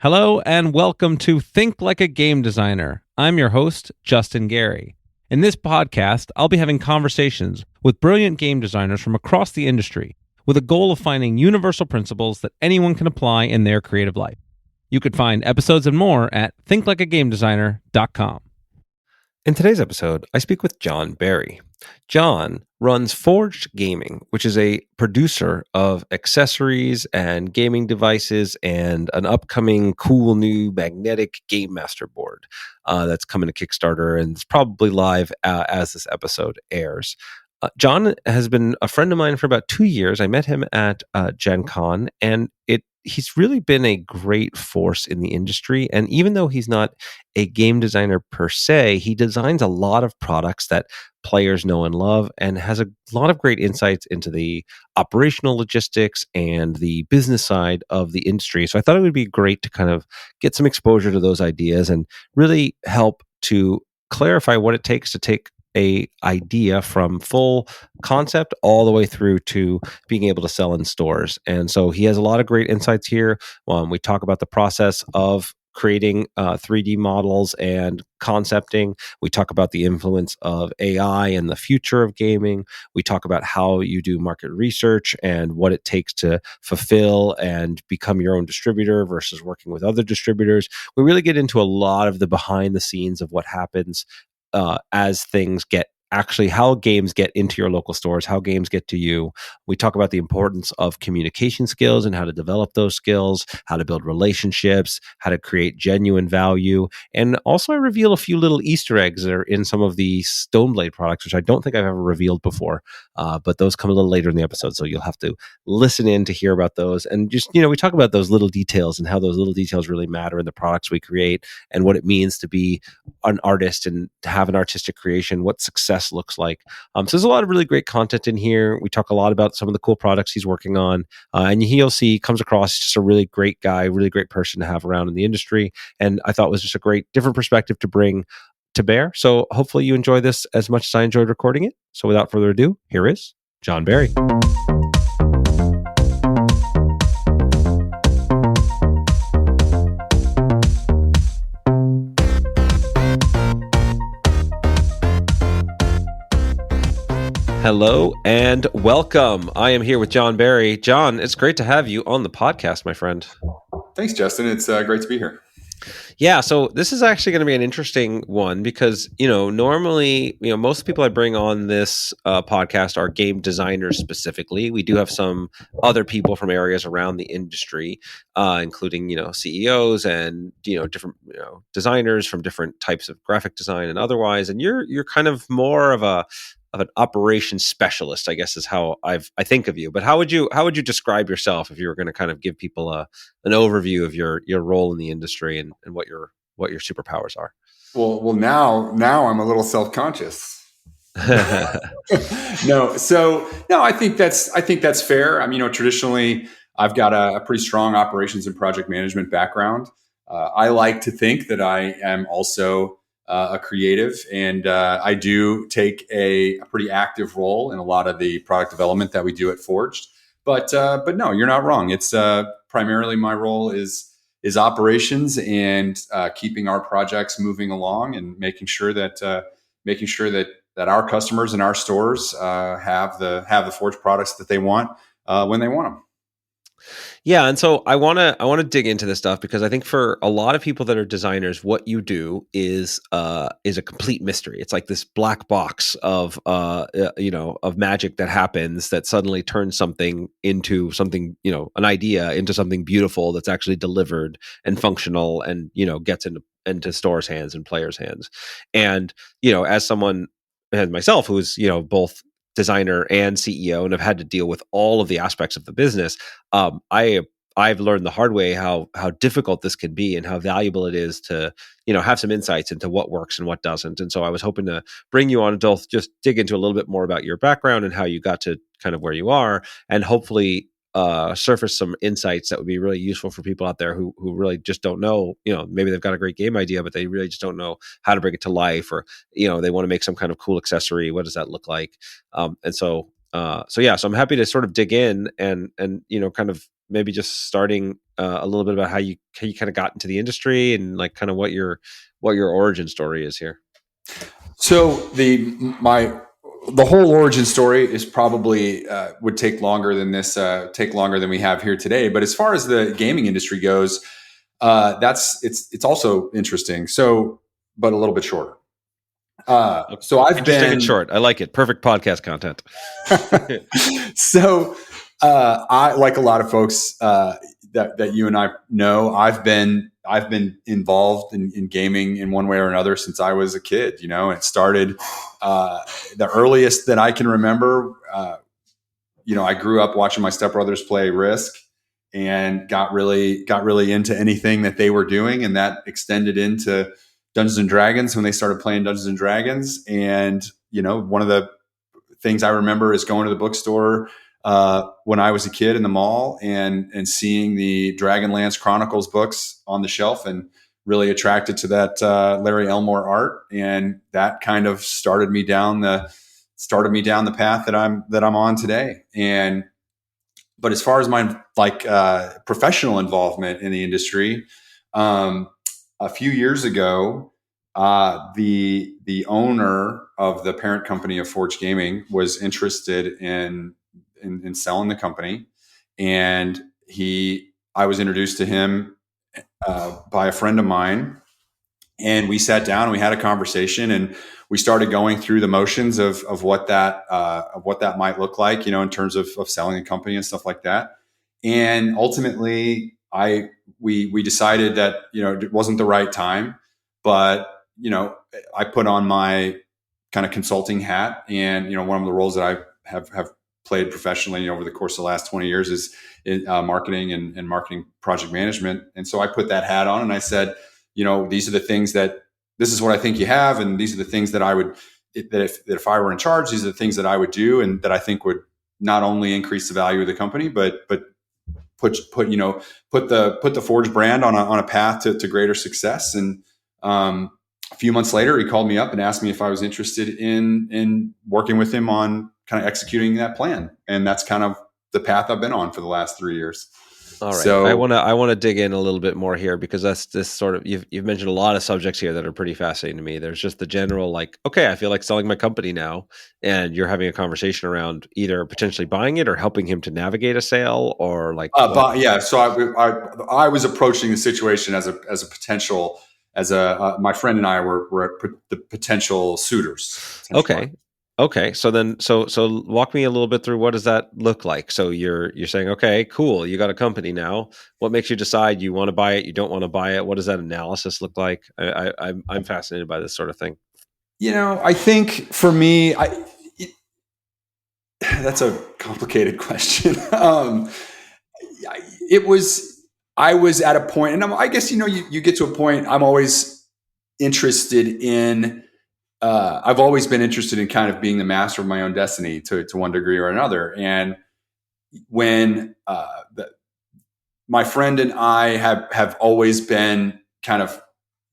Hello and welcome to Think Like a Game Designer. I'm your host, Justin Gary. In this podcast, I'll be having conversations with brilliant game designers from across the industry with a goal of finding universal principles that anyone can apply in their creative life. You could find episodes and more at thinklikeagamedesigner.com. In today's episode, I speak with Jon Barry. Jon runs Forged Gaming, which is a producer of accessories and gaming devices and an upcoming cool new magnetic Game Master board that's coming to Kickstarter and it's probably live as this episode airs. Jon has been a friend of mine for about 2 years. I met him at Gen Con, and he's really been a great force in the industry. And even though he's not a game designer per se, he designs a lot of products that players know and love and has a lot of great insights into the operational logistics and the business side of the industry. So I thought it would be great to kind of get some exposure to those ideas and really help to clarify what it takes to take a idea from full concept all the way through to being able to sell in stores. And so he has a lot of great insights here. We talk about the process of creating 3D models and concepting. We talk about the influence of AI and the future of gaming. We talk about how you do market research and what it takes to fulfill and become your own distributor versus working with other distributors. We really get into a lot of the behind the scenes of what happens as things get actually how games get into your local stores, how games get to you. We talk about the importance of communication skills and how to develop those skills, how to build relationships, how to create genuine value. And also I reveal a few little Easter eggs that are in some of the Stoneblade products, which I don't think I've ever revealed before. But those come a little later in the episode. So you'll have to listen in to hear about those. And just, we talk about those little details and how those little details really matter in the products we create and what it means to be an artist and to have an artistic creation, what success looks like. So there's a lot of really great content in here. We talk a lot about some of the cool products he's working on. And he'll see comes across just a really great guy, really great person to have around in the industry. And I thought it was just a great different perspective to bring to bear. So hopefully you enjoy this as much as I enjoyed recording it. So without further ado, here is Jon Barry. Hello and welcome. I am here with Jon Barry. Jon, it's great to have you on the podcast, my friend. Thanks, Justin. It's great to be here. Yeah, so this is actually going to be an interesting one because, normally, most people I bring on this podcast are game designers specifically. We do have some other people from areas around the industry, including, CEOs and, different, designers from different types of graphic design and otherwise. And you're kind of more of an operations specialist, I guess, is how I think of you. But how would you describe yourself if you were going to kind of give people an overview of your role in the industry and what your superpowers are? Well, now I'm a little self-conscious. No, I think that's fair. I mean, traditionally I've got a pretty strong operations and project management background. I like to think that I am also a creative, and I do take a pretty active role in a lot of the product development that we do at Forged. But no, you're not wrong. It's primarily my role is operations and keeping our projects moving along and making sure that our customers and our stores have the Forged products that they want when they want them. Yeah, and so I want to dig into this stuff because I think for a lot of people that are designers, what you do is a complete mystery. It's like this black box of of magic that happens that suddenly turns something into something, an idea into something beautiful that's actually delivered and functional and gets into stores' hands and players' hands. And as someone as myself who's both designer and CEO and have had to deal with all of the aspects of the business, I've learned the hard way how difficult this can be and how valuable it is to have some insights into what works and what doesn't. And so I was hoping to bring you on to just dig into a little bit more about your background and how you got to kind of where you are, and hopefully surface some insights that would be really useful for people out there who really just don't know, maybe they've got a great game idea, but they really just don't know how to bring it to life, or, they want to make some kind of cool accessory. What does that look like? So I'm happy to sort of dig in and kind of maybe just starting a little bit about how you kind of got into the industry and like kind of what your origin story is here. So the whole origin story is probably would take longer than take longer than we have here today. But as far as the gaming industry goes, it's also interesting. So, but a little bit shorter. So I've Interesting been and short. I like it. Perfect podcast content. So I, like a lot of folks that you and I know, I've been involved in gaming in one way or another since I was a kid. You know, it started the earliest that I can remember. I grew up watching my stepbrothers play Risk, and got really into anything that they were doing, and that extended into Dungeons and Dragons when they started playing Dungeons and Dragons. And one of the things I remember is going to the bookstore when I was a kid in the mall and seeing the Dragonlance Chronicles books on the shelf, and really attracted to that Larry Elmore art, and that kind of started me down the path that I'm on today. But as far as my professional involvement in the industry, a few years ago, the owner of the parent company of Forge Gaming was interested in selling the company, and I was introduced to him by a friend of mine, and we sat down and we had a conversation, and we started going through the motions of what that might look like, in terms of selling a company and stuff like that. And ultimately, we decided that it wasn't the right time, but I put on my kind of consulting hat, and one of the roles that I have played professionally over the course of the last 20 years is in marketing and marketing project management. And so I put that hat on, and I said, these are the things this is what I think you have, and these are the things that if I were in charge, these are the things that I would do, and that I think would not only increase the value of the company, but put the Forge brand on a path to greater success. And a few months later, he called me up and asked me if I was interested in working with him on kind of executing that plan, and that's kind of the path I've been on for the last 3 years. All right. So I want to dig in a little bit more here, because that's this sort of, you've mentioned a lot of subjects here that are pretty fascinating to me. There's just the general, like, okay, I feel like selling my company now, and you're having a conversation around either potentially buying it or helping him to navigate a sale, or like, yeah. So I was approaching the situation as a potential, my friend and I were the potential suitors. Okay. So walk me a little bit through, what does that look like? So you're saying, okay, cool, you got a company now. What makes you decide you want to buy it? You don't want to buy it? What does that analysis look like? I'm fascinated by this sort of thing. I think for me, that's a complicated question. I was at a point, and I guess, you get to a point. I'm always interested in, I've always been interested in kind of being the master of my own destiny to one degree or another. And when my friend and I have always been kind of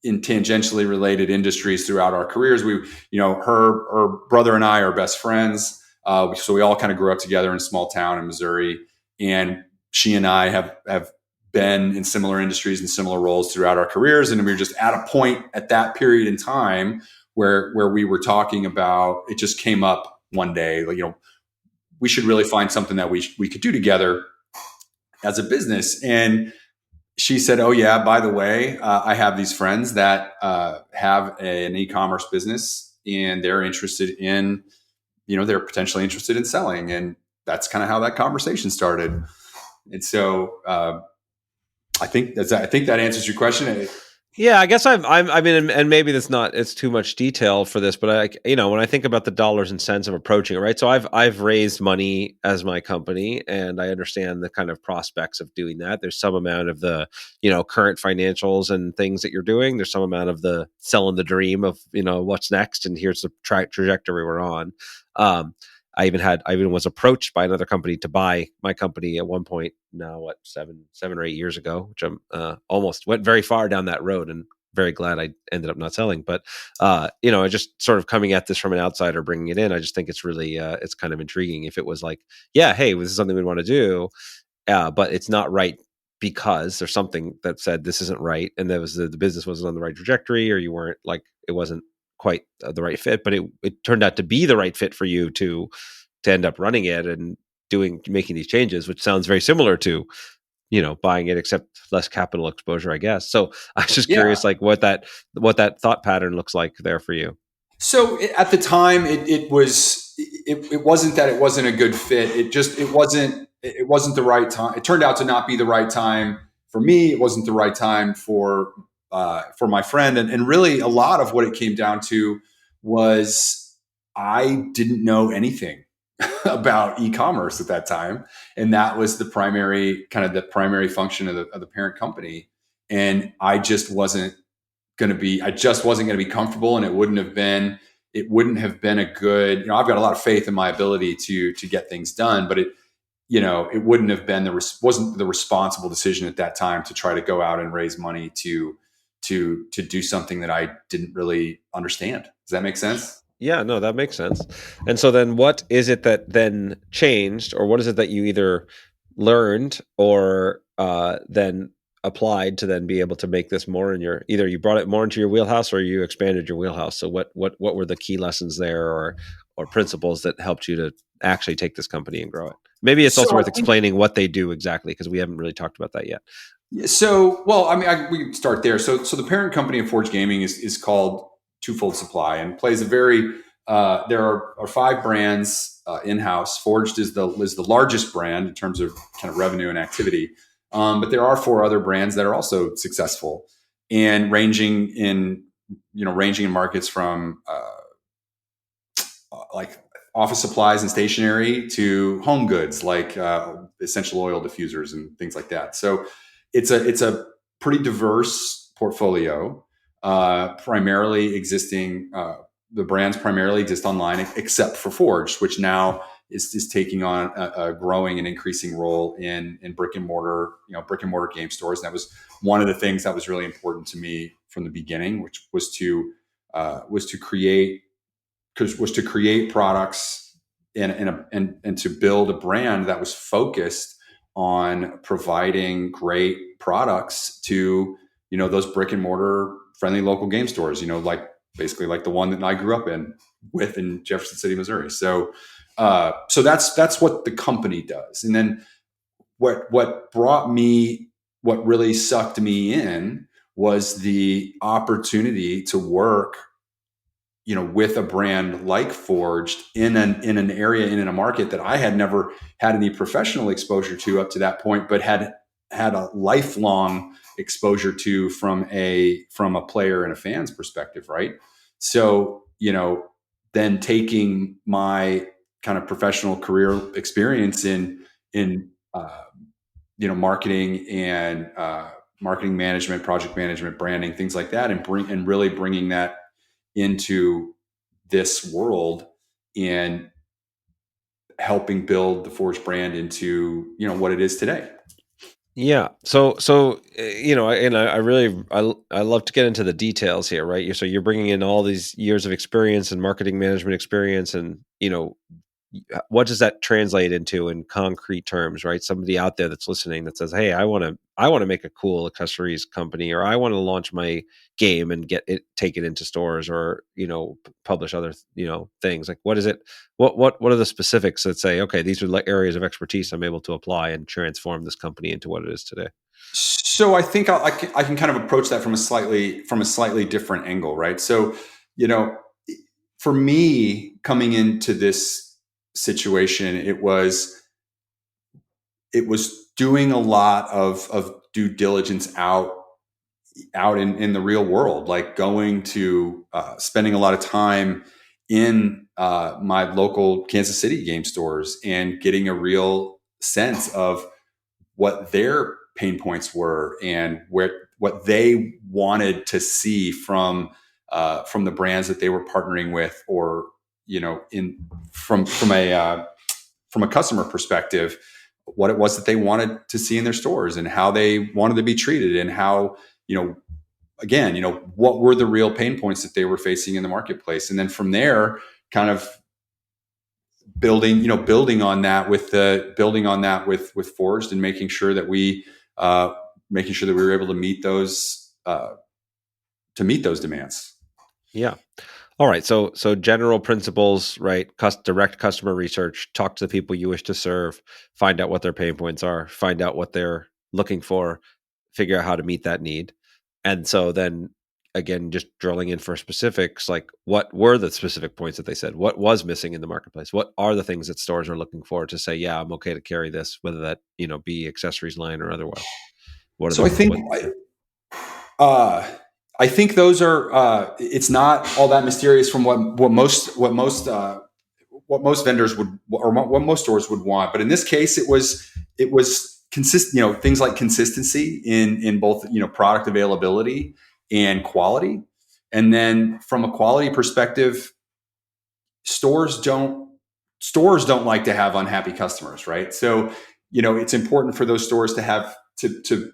in tangentially related industries throughout our careers. We, her brother and I are best friends. So we all kind of grew up together in a small town in Missouri, and she and I have been in similar industries and similar roles throughout our careers. And we were just at a point at that period in time where we were talking about, it just came up one day, we should really find something that we could do together as a business. And she said, "Oh yeah, by the way, I have these friends that have an e-commerce business, and they're interested in, they're potentially interested in selling." And that's kind of how that conversation started. And so I think that answers your question. Yeah, I guess I mean, and maybe it's too much detail for this, but when I think about the dollars and cents of approaching it, right? So I've raised money as my company, and I understand the kind of prospects of doing that. There's some amount of the, current financials and things that you're doing. There's some amount of the selling the dream of, what's next, and here's the trajectory we're on. I even was approached by another company to buy my company at one point. Now, 7 or 8 years ago, which I'm almost went very far down that road, and very glad I ended up not selling. But I just sort of coming at this from an outsider, bringing it in. I just think it's really it's kind of intriguing. If it was like, yeah, hey, this is something we want to do, but it's not right because there's something that said this isn't right, and that was the business wasn't on the right trajectory, or you weren't like it wasn't quite the right fit, but it turned out to be the right fit for you to end up running it and making these changes, which sounds very similar to buying it, except less capital exposure, I guess. So I was just Yeah. curious, like what that thought pattern looks like there for you. So at the time, it wasn't that it wasn't a good fit. It wasn't the right time. It turned out to not be the right time for me. It wasn't the right time for my friend, and really a lot of what it came down to was I didn't know anything about e-commerce at that time, and that was the primary function of the parent company, and I just wasn't going to be comfortable, and it wouldn't have been a good, I've got a lot of faith in my ability to get things done, but it wouldn't have been wasn't the responsible decision at that time to try to go out and raise money to do something that I didn't really understand. Does that make sense? Yeah, no, that makes sense. And so then what is it that then changed, or what is it that you either learned or then applied to then be able to make this more in either you brought it more into your wheelhouse or you expanded your wheelhouse? So what were the key lessons there or principles that helped you to actually take this company and grow it? Maybe it's also worth explaining what they do exactly, because we haven't really talked about that yet. So, well, we can start there. So the parent company of Forge Gaming is called Twofold Supply, and plays a very there are 5 brands in-house. Forged is the largest brand in terms of kind of revenue and activity, but there are 4 other brands that are also successful, and ranging in markets from like office supplies and stationery to home goods like essential oil diffusers and things like that. So it's a pretty diverse portfolio. Primarily existing, the brands primarily exist online, except for Forged, which now is taking on a growing and increasing role in brick and mortar game stores. And that was one of the things that was really important to me from the beginning, which was to create products and to build a brand that was focused on providing great products to those brick and mortar friendly local game stores, basically like the one that I grew up in Jefferson City, Missouri. So that's what the company does. And then what really sucked me in was the opportunity to work with a brand like Forged in an area, in a market that I had never had any professional exposure to up to that point, but had a lifelong exposure to from a player and a fan's perspective, right? So, then taking my kind of professional career experience in marketing and marketing management, project management, branding, things like that, and really bringing that into this world and helping build the Forge brand into what it is today. Yeah. So I love to get into the details here, right? So you're bringing in all these years of experience and marketing management experience, and what does that translate into in concrete terms, right? Somebody out there that's listening that says, "Hey, I want to make a cool accessories company, or I want to launch my game and take it into stores, or publish other things." Like, what is it? What are the specifics that say, okay, these are areas of expertise I'm able to apply and transform this company into what it is today? So I think I can kind of approach that from a slightly different angle, right? So for me, coming into this situation, it was doing a lot of due diligence out in the real world, like going to spending a lot of time in my local Kansas City game stores and getting a real sense of what their pain points were and what they wanted to see from the brands that they were partnering with, or from a customer perspective, what it was that they wanted to see in their stores and how they wanted to be treated, and how again, what were the real pain points that they were facing in the marketplace. And then from there, kind of building on that with Forged, and making sure that we were able to meet those demands. Yeah. All right. So general principles, right? Direct customer research, talk to the people you wish to serve, find out what their pain points are, find out what they're looking for, figure out how to meet that need. And so then again, just drilling in for specifics, like what were the specific points that they said? What was missing in the marketplace? What are the things that stores are looking for to say, yeah, I'm okay to carry this, whether that, be accessories line or otherwise? What are So I think those are. It's not all that mysterious from what most vendors would, or what most stores would want. But in this case, it was consistent. Things like consistency in both product availability and quality. And then from a quality perspective, stores don't like to have unhappy customers, right? So it's important for those stores to have to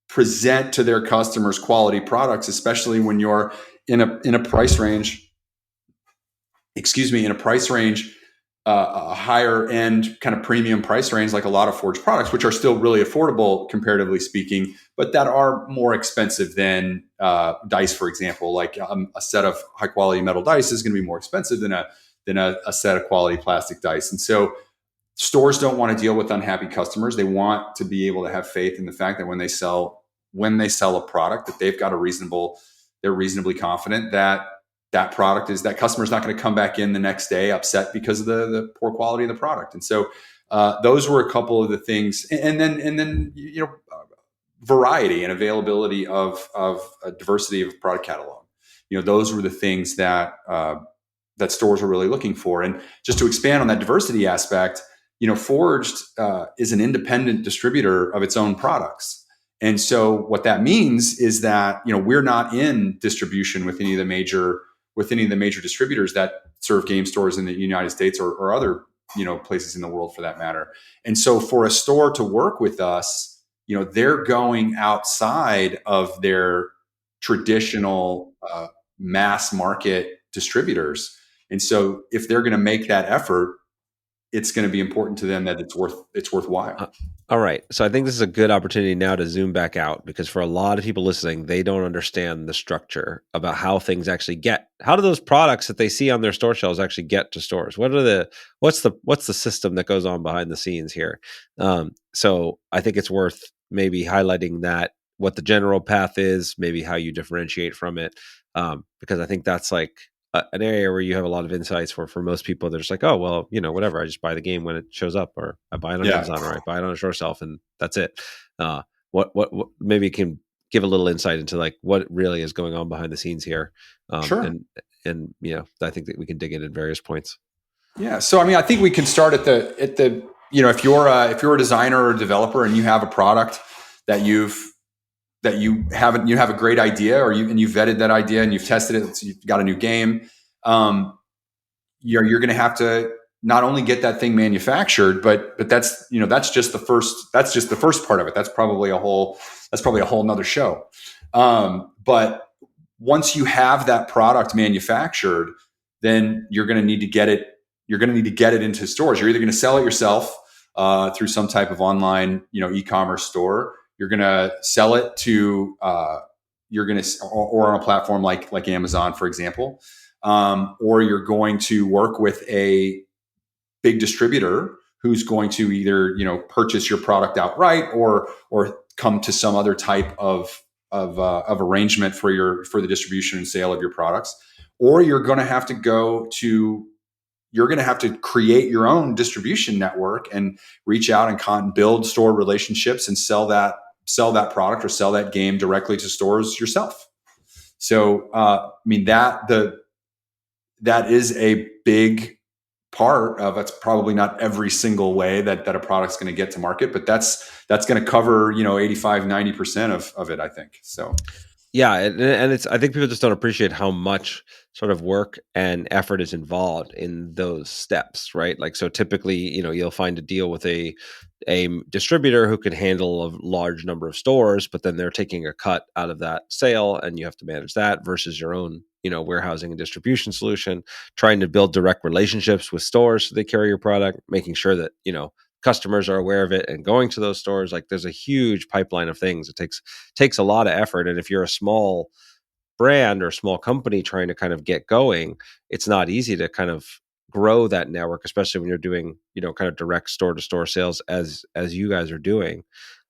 present to their customers quality products, especially when you're in a price range. A higher end kind of premium price range, like a lot of Forged products, which are still really affordable comparatively speaking, but that are more expensive than dice, for example. Like a set of high quality metal dice is going to be more expensive than a set of quality plastic dice. And so stores don't want to deal with unhappy customers. They want to be able to have faith in the fact that when they sell a product, that they're reasonably confident that that customer's not going to come back in the next day upset because of the poor quality of the product. And so those were a couple of the things. And then variety and availability of a diversity of product catalog. Those were the things that stores were really looking for. And just to expand on that diversity aspect, Forged is an independent distributor of its own products. And so what that means is that, we're not in distribution with any of the major distributors that serve game stores in the United States or other, places in the world for that matter. And so for a store to work with us, they're going outside of their traditional mass market distributors. And so if they're going to make that effort, it's going to be important to them that it's worthwhile. All right. So I think this is a good opportunity now to zoom back out, because for a lot of people listening, they don't understand the structure about how things actually how do those products that they see on their store shelves actually get to stores? What's the system that goes on behind the scenes here? So I think it's worth maybe highlighting that, what the general path is, maybe how you differentiate from it. Because I think that's like an area where you have a lot of insights for most people. They're just like, oh, well, whatever. I just buy the game when it shows up, or I buy it on Amazon, or I buy it on a store shelf, and that's it. What maybe can give a little insight into like what really is going on behind the scenes here. Sure. And I think that we can dig in at various points. Yeah. So, I think we can start at the, if you're a designer or a developer and you have a product that you have a great idea, and you've vetted that idea and you've tested it, so you've got a new game. You're going to have to not only get that thing manufactured, but that's just the first part of it. That's probably a whole nother show. But once you have that product manufactured, then you're going to need to get it. You're going to need to get it into stores. You're either going to sell it yourself through some type of online, e-commerce store. You're going to sell it to, or on a platform like Amazon, for example, or you're going to work with a big distributor who's going to either, purchase your product outright or come to some other type of arrangement for the distribution and sale of your products. Or you're going to have to create your own distribution network and reach out and build store relationships and sell that product or sell that game directly to stores yourself. So, that is a big part of it's probably not every single way that a product's going to get to market, but that's going to cover, 85-90% of it, I think. So. Yeah. And I think people just don't appreciate how much sort of work and effort is involved in those steps, right? Like, so typically, you'll find a deal with a distributor who can handle a large number of stores, but then they're taking a cut out of that sale and you have to manage that versus your own warehousing and distribution solution, trying to build direct relationships with stores so they carry your product, making sure that, customers are aware of it and going to those stores. Like there's a huge pipeline of things. It takes a lot of effort. And if you're a small brand or small company trying to kind of get going, it's not easy to kind of grow that network, especially when you're doing, kind of direct store to store sales as you guys are doing.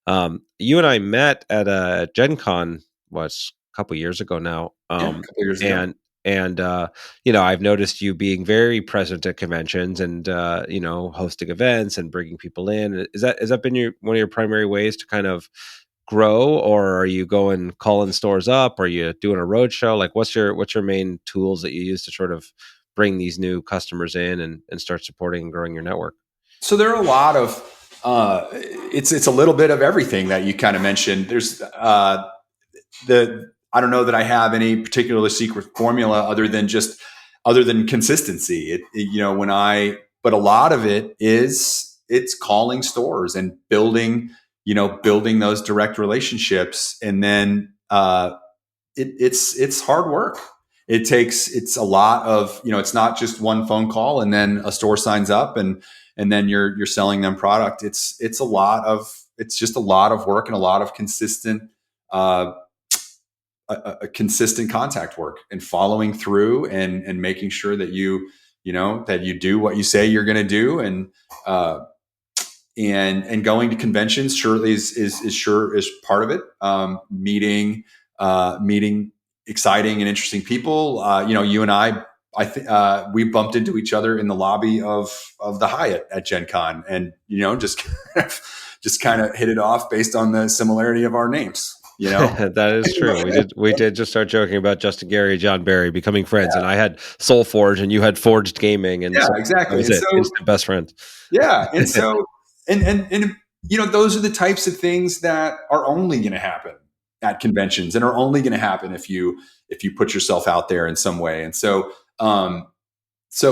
You and I met at a Gen Con, was a couple years ago now. Yeah, a couple years ago. And I've noticed you being very present at conventions and hosting events and bringing people in. Has that been one of your primary ways to kind of grow, or are you calling stores up? Are you doing a road show? Like what's your main tools that you use to sort of bring these new customers in and start supporting and growing your network? So there are a lot of it's a little bit of everything that you kind of mentioned. There's I don't know that I have any particular secret formula other than consistency. But a lot of it is it's calling stores and building those direct relationships, and then it's hard work. It's a lot of, it's not just one phone call and then a store signs up and then you're selling them product. It's just a lot of work and a lot of consistent a consistent contact work and following through and making sure that you do what you say you're going to do, and going to conventions surely is part of it. Meeting exciting and interesting people. You and I think we bumped into each other in the lobby of the Hyatt at Gen Con, and just kind of hit it off based on the similarity of our names. That is true. We did just start joking about Justin Gary, Jon Barry becoming friends, and I had Soul Forge and you had Forged Gaming, and exactly. That was it. Instant best friends. Yeah, and so and those are the types of things that are only going to happen at conventions and are only going to happen if you put yourself out there in some way. And so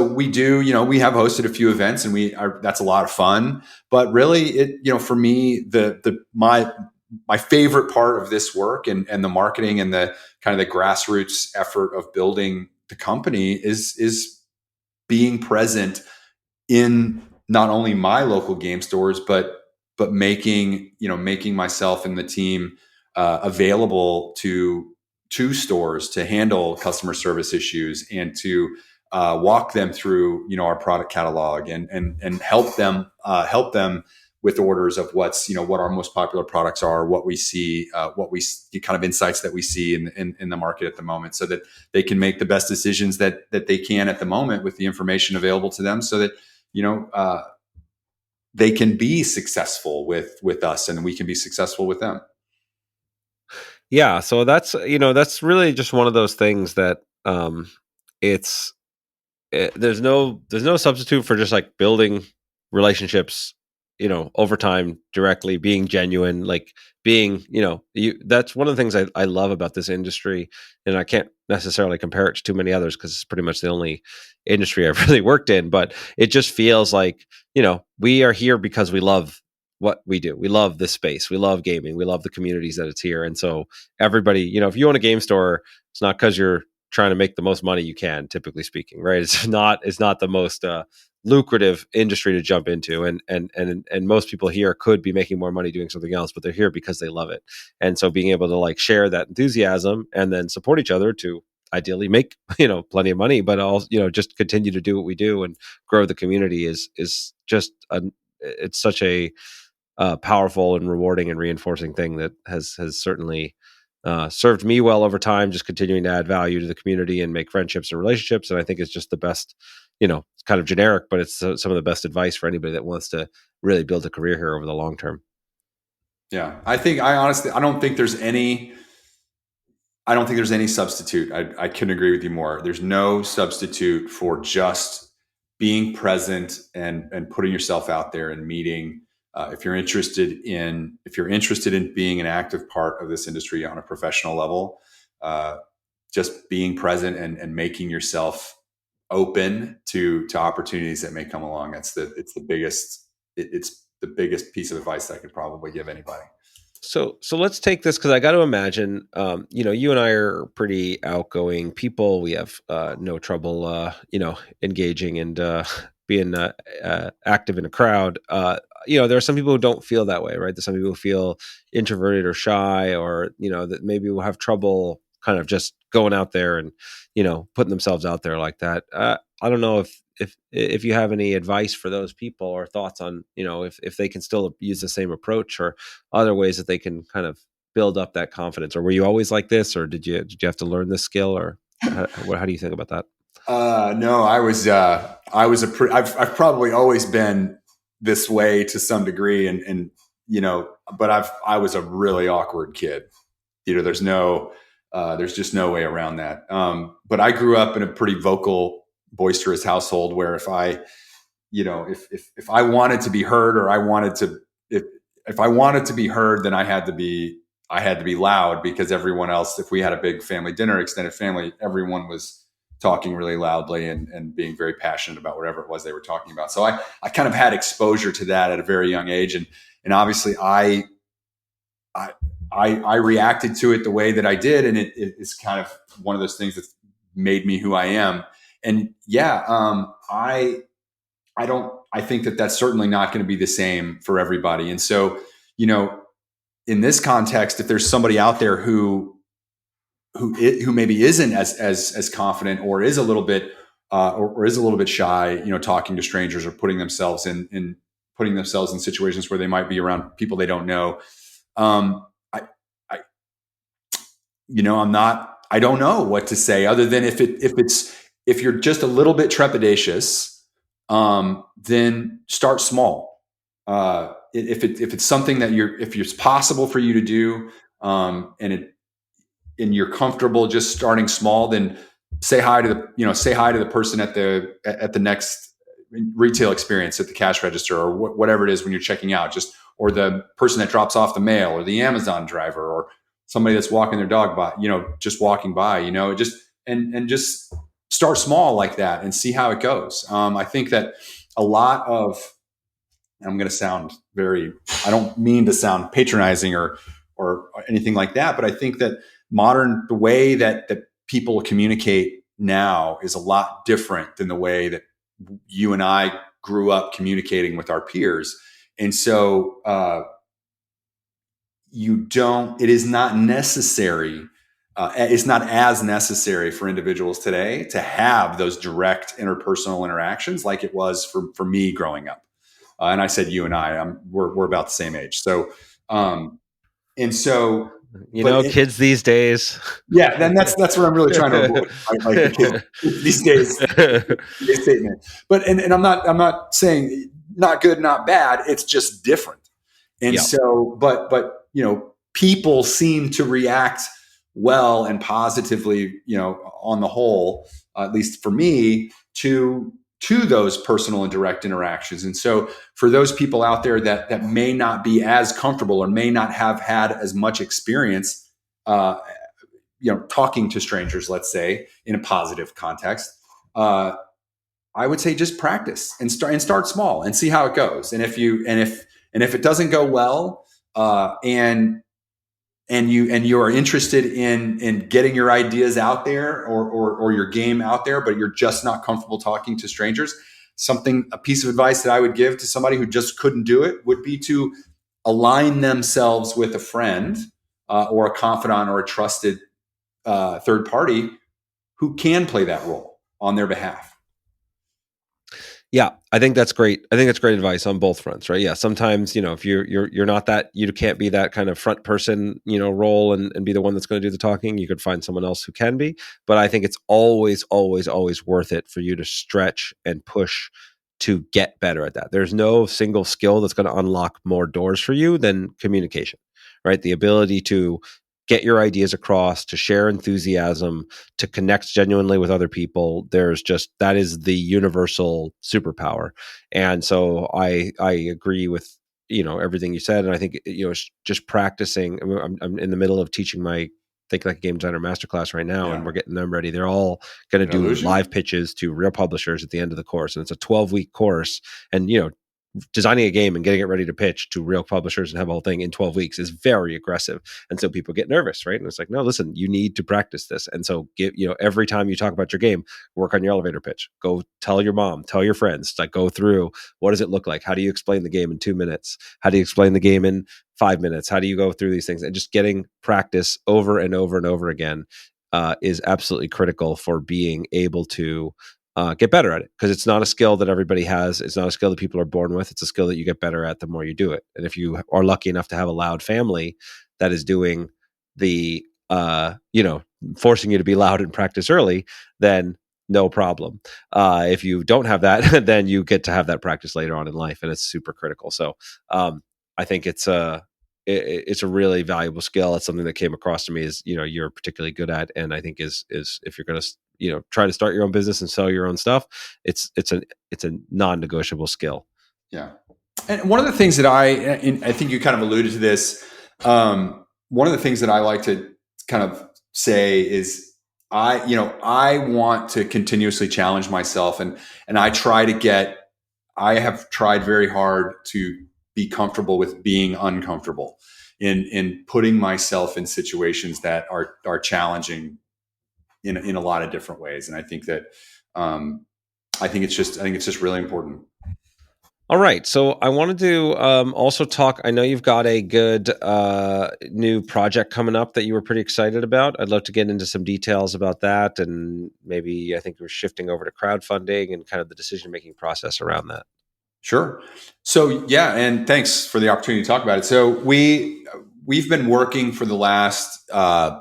we do, we have hosted a few events, and that's a lot of fun. But really, it, for me, my favorite part of this work and the marketing and the kind of the grassroots effort of building the company is being present in not only my local game stores, but making myself and the team available to stores to handle customer service issues and to walk them through our product catalog and help them with orders of what our most popular products are, what we see, kind of insights that we see in the market at the moment, so that they can make the best decisions that they can at the moment with the information available to them, so that they can be successful with us and we can be successful with them. Yeah, so that's really just one of those things that there's no substitute for just like building relationships over time, directly, being genuine, like being, that's one of the things I love about this industry. And I can't necessarily compare it to too many others because it's pretty much the only industry I've really worked in, but it just feels like, we are here because we love what we do. We love this space. We love gaming. We love the communities that it's here. And so everybody, if you own a game store, it's not because you're trying to make the most money you can, typically speaking, right? It's not the most, lucrative industry to jump into, and most people here could be making more money doing something else, but they're here because they love it. And so being able to like share that enthusiasm and then support each other to ideally make plenty of money, but also just continue to do what we do and grow the community is just it's such a powerful and rewarding and reinforcing thing that has certainly served me well over time, just continuing to add value to the community and make friendships and relationships. And I think it's just the best, it's kind of generic, but it's some of the best advice for anybody that wants to really build a career here over the long term. Yeah. I don't think there's any substitute. I couldn't agree with you more. There's no substitute for just being present and putting yourself out there and meeting. If you're interested in being an active part of this industry on a professional level, just being present and making yourself open to opportunities that may come along. It's the biggest piece of advice that I could probably give anybody. So let's take this, because I got to imagine, you and I are pretty outgoing people. We have no trouble, engaging and being active in a crowd. There are some people who don't feel that way, right? There's some people who feel introverted or shy, or that maybe will have trouble kind of just going out there and putting themselves out there like that. I don't know if you have any advice for those people, or thoughts on if they can still use the same approach, or other ways that they can kind of build up that confidence. Or were you always like this, or did you have to learn this skill, or how do you think about that? No, I've probably always been this way to some degree, and but I was a really awkward kid. There's just no way around that. But I grew up in a pretty vocal, boisterous household where if I wanted to be heard, or if I wanted to be heard, then I had to be loud, because everyone else, if we had a big family dinner, extended family, everyone was talking really loudly and being very passionate about whatever it was they were talking about. So I kind of had exposure to that at a very young age. And obviously I reacted to it the way that I did. And it is kind of one of those things that's made me who I am. And I think that that's certainly not going to be the same for everybody. And so, in this context, if there's somebody out there who maybe isn't as confident, or is a little bit shy, talking to strangers, or putting themselves in situations where they might be around people they don't know. I don't know what to say, other than if you're just a little bit trepidatious, then start small. If it's something that if it's possible for you to do, and you're comfortable just starting small, then say hi to the person at the next retail experience, at the cash register, or whatever it is when you're checking out, or the person that drops off the mail, or the Amazon driver, or somebody that's walking their dog by, just walking by, just start small like that and see how it goes. I think that a lot of, I'm going to sound I don't mean to sound patronizing or anything like that, but I think that the way that people communicate now is a lot different than the way that you and I grew up communicating with our peers. And so, it is not necessary. It's not as necessary for individuals today to have those direct interpersonal interactions like it was for me growing up. And I said, you and we're about the same age. So, kids these days. Yeah, then that's what I'm really trying to avoid. Like the kids these days, statement. But and I'm not saying not good, not bad. It's just different. And so, but people seem to react well and positively, on the whole, at least for me, to those personal and direct interactions. And so for those people out there that may not be as comfortable, or may not have had as much experience, talking to strangers, let's say, in a positive context, I would say just practice and start small and see how it goes. And if it doesn't go well, and you are interested in getting your ideas out there, or your game out there, but you're just not comfortable talking to strangers, a piece of advice that I would give to somebody who just couldn't do it would be to align themselves with a friend, or a confidant, or a trusted third party who can play that role on their behalf. Yeah, I think that's great. I think that's great advice on both fronts, right? Yeah, sometimes, if you're not that, you can't be that kind of front person, role and be the one that's going to do the talking. You could find someone else who can be. But I think it's always, always, always worth it for you to stretch and push to get better at that. There's no single skill that's going to unlock more doors for you than communication, right? The ability to get your ideas across, to share enthusiasm, to connect genuinely with other people. That is the universal superpower. And so I agree with, everything you said. And I think, it's just practicing. I'm in the middle of teaching my Think Like a Game Designer masterclass right now, and we're getting them ready. They're all going to do live pitches to real publishers at the end of the course. And it's a 12-week course. And, designing a game and getting it ready to pitch to real publishers and have a whole thing in 12 weeks is very aggressive. And so people get nervous, right? And it's like, no, listen, you need to practice this. And so every time you talk about your game, work on your elevator pitch. Go tell your mom, tell your friends, like go through, what does it look like? How do you explain the game in 2 minutes? How do you explain the game in 5 minutes? How do you go through these things? And just getting practice over and over and over again is absolutely critical for being able to get better at it, because it's not a skill that everybody has. It's not a skill that people are born with. It's a skill that you get better at the more you do it. And if you are lucky enough to have a loud family that is doing the, forcing you to be loud and practice early, then no problem. If you don't have that, then you get to have that practice later on in life, and it's super critical. So I think it's a really valuable skill. It's something that came across to me as, you're particularly good at. And I think is if you're going to, try to start your own business and sell your own stuff, it's a non-negotiable skill. Yeah. And one of the things that I think you kind of alluded to this, one of the things that I like to kind of say is I want to continuously challenge myself, and I have tried very hard to be comfortable with being uncomfortable in putting myself in situations that are challenging in a lot of different ways. And I think that, I think it's just really important. All right. So I wanted to also talk, I know you've got a good new project coming up that you were pretty excited about. I'd love to get into some details about that. And maybe I think we're shifting over to crowdfunding and kind of the decision-making process around that. Sure. So yeah, and thanks for the opportunity to talk about it. So we've been working for the last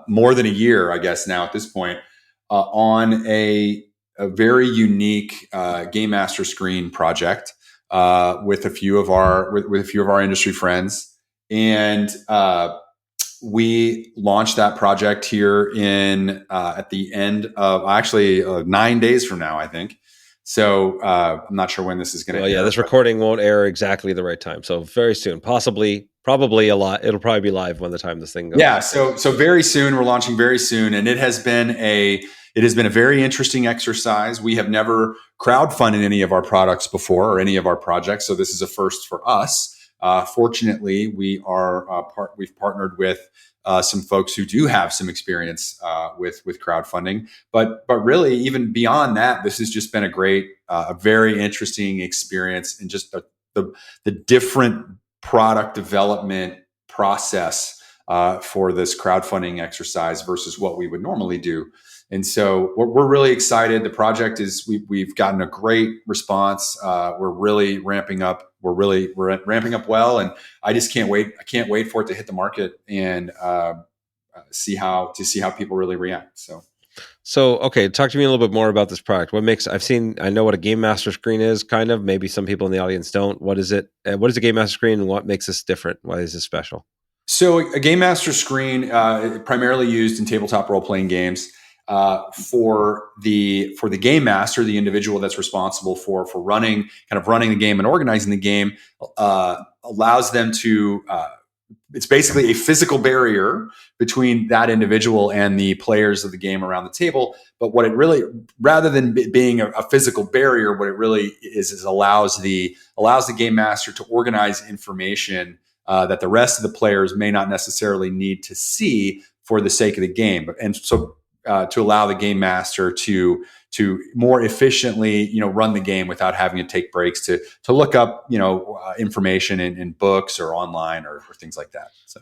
more than a year, I guess now at this point, on a very unique Game Master screen project with a few of our industry friends, and we launched that project here in at the end of actually 9 days from now, I think. So I'm not sure when this is going to air. Yeah, this recording won't air exactly the right time. So very soon, probably a lot. It'll probably be live when the time this thing goes. Yeah. So very soon, we're launching very soon. And it has been a very interesting exercise. We have never crowdfunded any of our products before or any of our projects. So this is a first for us. Fortunately, we've partnered with some folks who do have some experience with crowdfunding, but really even beyond that, this has just been a very interesting experience, and just the different product development process for this crowdfunding exercise versus what we would normally do. And so we're really excited. The project we've gotten a great response. We're really ramping up. We're ramping up well, and I just can't wait. I can't wait for it to hit the market and see how people really react. So okay, talk to me a little bit more about this product. I know what a Game Master screen is, kind of. Maybe some people in the audience don't. What is it? What is a Game Master screen, and what makes this different? Why is this special? So a Game Master screen, primarily used in tabletop role-playing games. For the game master, the individual that's responsible for running the game and organizing the game, allows them to. It's basically a physical barrier between that individual and the players of the game around the table. But what it really, rather than being a physical barrier, what it really is allows the game master to organize information that the rest of the players may not necessarily need to see for the sake of the game. And so to allow the game master to more efficiently, run the game without having to take breaks to look up, information in books or online or things like that. So,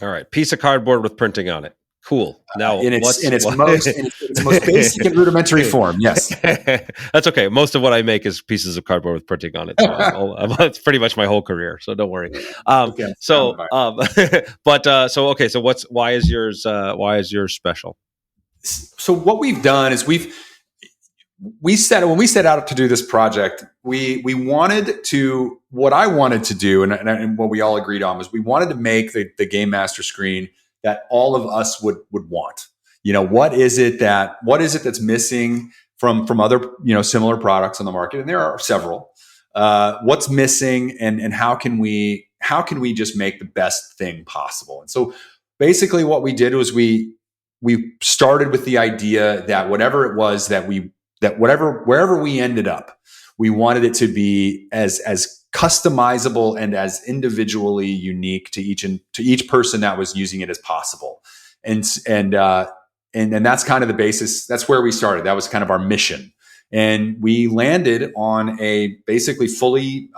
all right, piece of cardboard with printing on it. Cool. Now, in its most basic and rudimentary form, yes. That's okay. Most of what I make is pieces of cardboard with printing on it. So it's pretty much my whole career. So don't worry. Okay. So why is yours special? So what we've done is when we set out to do this project, what I wanted to do, and what we all agreed on, was we wanted to make the Game Master screen that all of us would want. What is it that's missing from other, similar products on the market? And there are several. What's missing, and how can we just make the best thing possible? And so basically what we did was we started with the idea that whatever it was wherever we ended up, we wanted it to be as customizable and as individually unique to each person that was using it as possible. And that's kind of the basis. That's where we started. That was kind of our mission. And we landed on a basically fully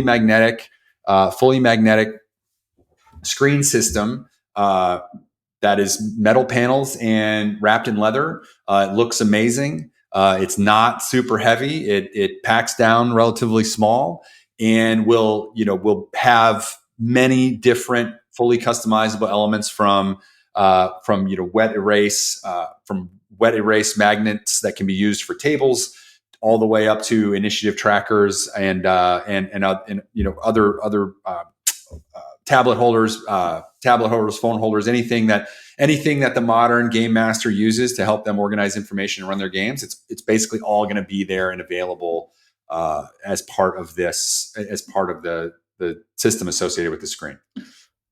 magnetic screen system that is metal panels and wrapped in leather. It looks amazing. It's not super heavy. It packs down relatively small, and we'll have many different fully customizable elements from wet erase magnets that can be used for tables, all the way up to initiative trackers and other tablet holders, phone holders, anything that the modern game master uses to help them organize information and run their games. It's basically all going to be there and available as part of the system associated with the screen.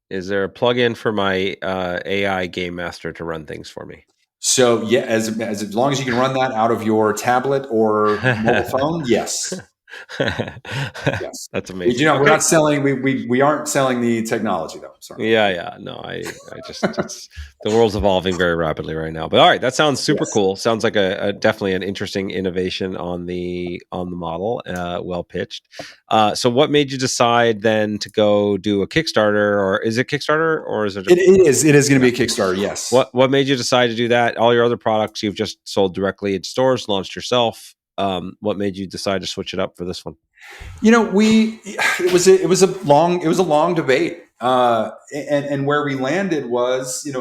Is there a plugin for my AI game master to run things for me? So yeah, as long as you can run that out of your tablet or mobile phone, yes. Yes, that's amazing. We're not selling. We aren't selling the technology though. Sorry. Yeah. No, I just the world's evolving very rapidly right now. But all right, that sounds super cool. Sounds like a definitely an interesting innovation on the model. Well pitched. So, what made you decide then to go do a Kickstarter, or is it Kickstarter, or is it? It is going to be a Kickstarter. Yes. What made you decide to do that? All your other products you've just sold directly in stores, launched yourself. What made you decide to switch it up for this one? It was a long debate, and where we landed was,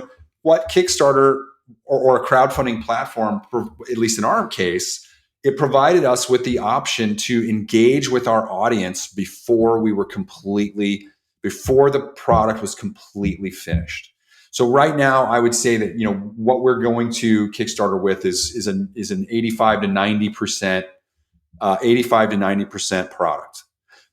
what Kickstarter or a crowdfunding platform, at least in our case, it provided us with the option to engage with our audience before the product was completely finished. So right now, I would say that what we're going to Kickstarter with is an 85 to 90% product.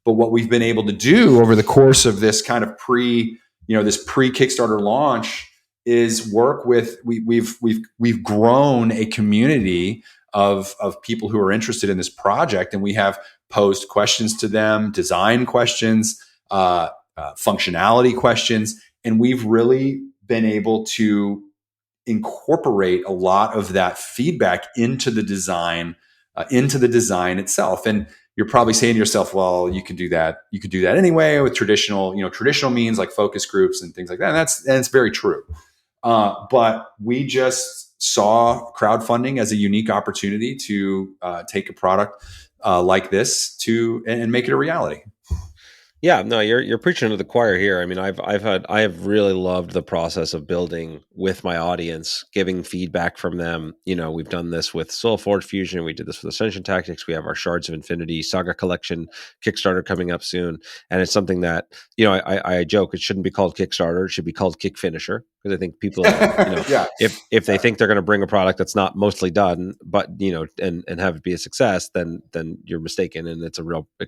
But what we've been able to do over the course of this kind of pre-Kickstarter launch is work with we've grown a community of people who are interested in this project, and we have posed questions to them, design questions, functionality questions, and we've really been able to incorporate a lot of that feedback into the design itself. And you're probably saying to yourself, well, you could do that anyway with traditional means like focus groups and things like that. And it's very true. But we just saw crowdfunding as a unique opportunity to take a product like this and make it a reality. Yeah, no, you're preaching to the choir here. I mean, I have really loved the process of building with my audience, giving feedback from them. We've done this with SoulForge Fusion. We did this with Ascension Tactics. We have our Shards of Infinity Saga Collection Kickstarter coming up soon. And it's something that, I joke, it shouldn't be called Kickstarter. It should be called Kick Finisher. Because I think people, if they think they're going to bring a product that's not mostly done, but, and have it be a success, then you're mistaken. And it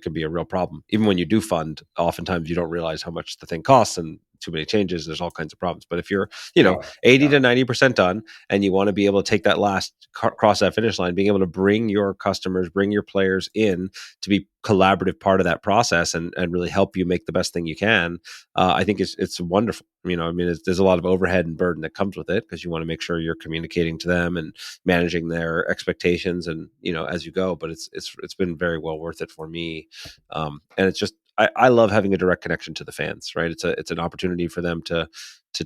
can be a real problem. Even when you do fund, oftentimes you don't realize how much the thing costs, and too many changes, there's all kinds of problems. But if you're 80 to 90% done, and you want to be able to take that last cross that finish line, being able to bring your customers, bring your players in to be collaborative part of that process and really help you make the best thing you can, I think it's wonderful. There's a lot of overhead and burden that comes with it, because you want to make sure you're communicating to them and managing their expectations and as you go. But it's been very well worth it for me, and it's just I love having a direct connection to the fans. Right, it's an opportunity for them to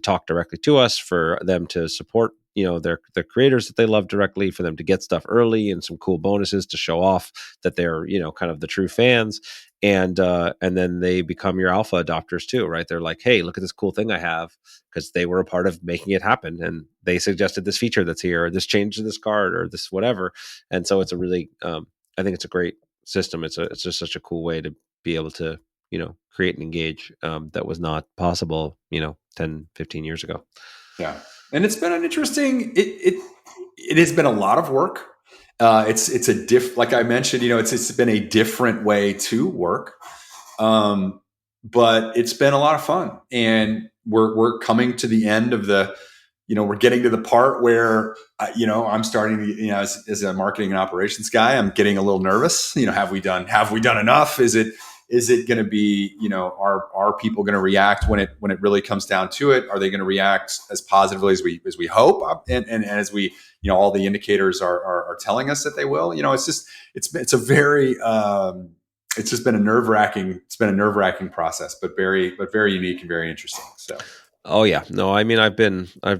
talk directly to us, for them to support their creators that they love directly, for them to get stuff early and some cool bonuses to show off that they're kind of the true fans, and then they become your alpha adopters too, right? They're like, hey, look at this cool thing I have, because they were a part of making it happen, and they suggested this feature that's here, or this change to this card, or this whatever. And so it's a really I think it's a great system. It's just such a cool way to be able to create and engage that was not possible 10, 15 years ago. Yeah. And it's been an interesting, it has been a lot of work. It's like I mentioned, it's been a different way to work. But it's been a lot of fun, and we're coming to the end of we're getting to the part where, I'm starting to, as a marketing and operations guy, I'm getting a little nervous. Have we done enough? Is Is it going to be, are people going to react when it really comes down to it? Are they going to react as positively as we hope, and as we, all the indicators are telling us that they will? It's a very it's just been a nerve-wracking process, but very unique and very interesting. So. Oh yeah, no, I mean, I've done, I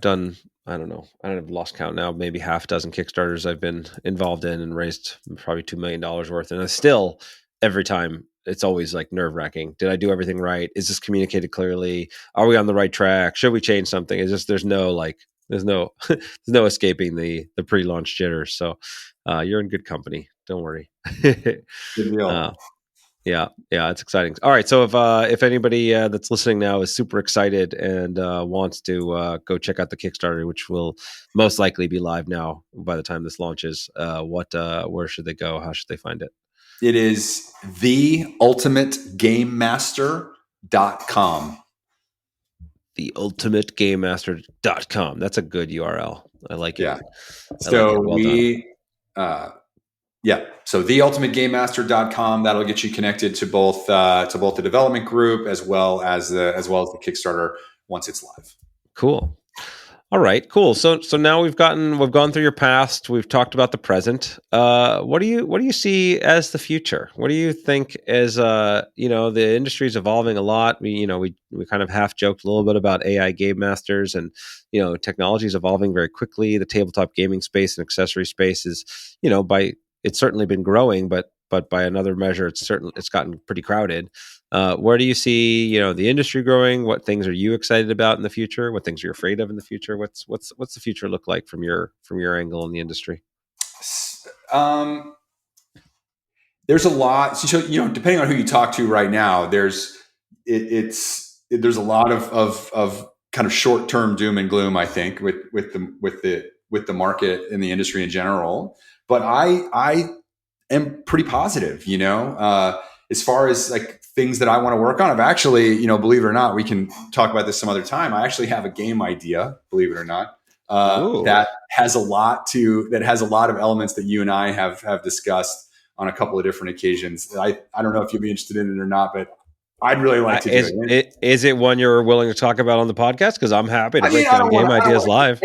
don't know, I've lost count now, maybe half a dozen Kickstarters I've been involved in and raised probably $2 million worth. And I still, every time, it's always like nerve wracking. Did I do everything right? Is this communicated clearly? Are we on the right track? Should we change something? It's just, there's no there's no escaping the pre-launch jitters. So you're in good company. Don't worry. Good deal. Yeah, it's exciting. All right, so if anybody that's listening now is super excited and wants to go check out the Kickstarter, which will most likely be live now by the time this launches, where should they go? How should they find it? It is theultimategamemaster.com. Theultimategamemaster.com. That's a good URL. I like it. Yeah. So so theultimategamemaster.com, that'll get you connected to both the development group as well as the Kickstarter once it's live. Cool. All right, cool. So now we've gone through your past. We've talked about the present. What do you see as the future? What do you think as the industry is evolving a lot. We kind of half joked a little bit about AI game masters, and technology is evolving very quickly. The tabletop gaming space and accessory space is it's certainly been growing, but by another measure, it's gotten pretty crowded. Where do you see, the industry growing? What things are you excited about in the future? What things are you afraid of in the future? What's the future look like from your angle in the industry? There's a lot. So, depending on who you talk to right now, there's a lot of kind of short-term doom and gloom, I think, with the market and the industry in general. But I am pretty positive, as far as like things that I want to work on. I've actually, believe it or not, we can talk about this some other time. I actually have a game idea, believe it or not, that has a lot of elements that you and I have discussed on a couple of different occasions. I don't know if you'll be interested in it or not, but I'd really like to do it. Is it one you're willing to talk about on the podcast? Because I'm happy to break down game ideas live.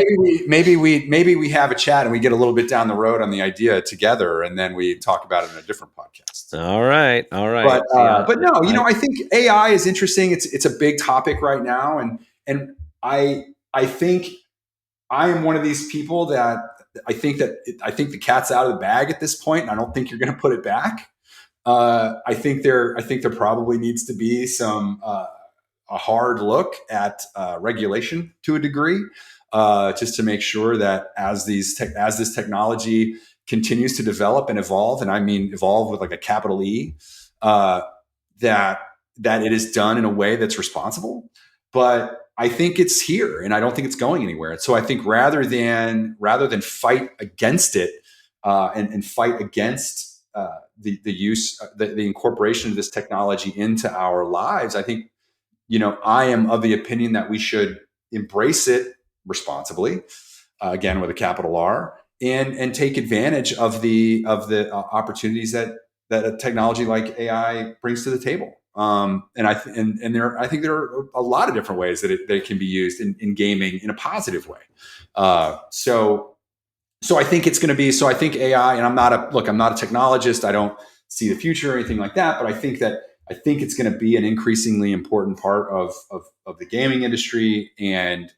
Maybe we have a chat and we get a little bit down the road on the idea together, and then we talk about it in a different podcast. All right. But no, I think AI is interesting. It's a big topic right now, and I think I am one of these people that I think the cat's out of the bag at this point, and I don't think you're going to put it back. I think there probably needs to be some a hard look at regulation to a degree, just to make sure that as this technology continues to develop and evolve, and I mean evolve with like a capital E, that it is done in a way that's responsible. But I think it's here, and I don't think it's going anywhere. So I think rather than fight against it and fight against the use, the incorporation of this technology into our lives, I think, I am of the opinion that we should embrace it responsibly, again with a capital R, and take advantage of the opportunities that a technology like AI brings to the table. I think there are a lot of different ways that it can be used in gaming in a positive way. So I think it's going to be. So I think AI, and I'm not a technologist. I don't see the future or anything like that. But I think it's going to be an increasingly important part of the gaming industry and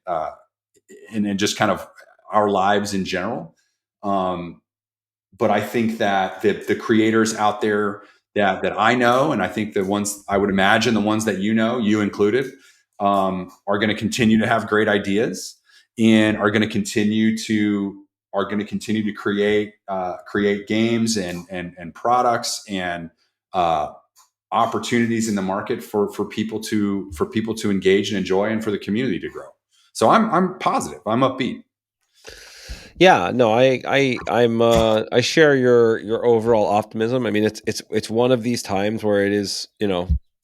just kind of our lives in general. But I think that the creators out there that I know, and I think the ones I would imagine the ones that you included, are going to continue to have great ideas and are going to continue to create games and products and opportunities in the market for people to engage and enjoy, and for the community to grow. So I'm positive. I'm upbeat. Yeah, no, I share your overall optimism. I mean, it's one of these times where it is,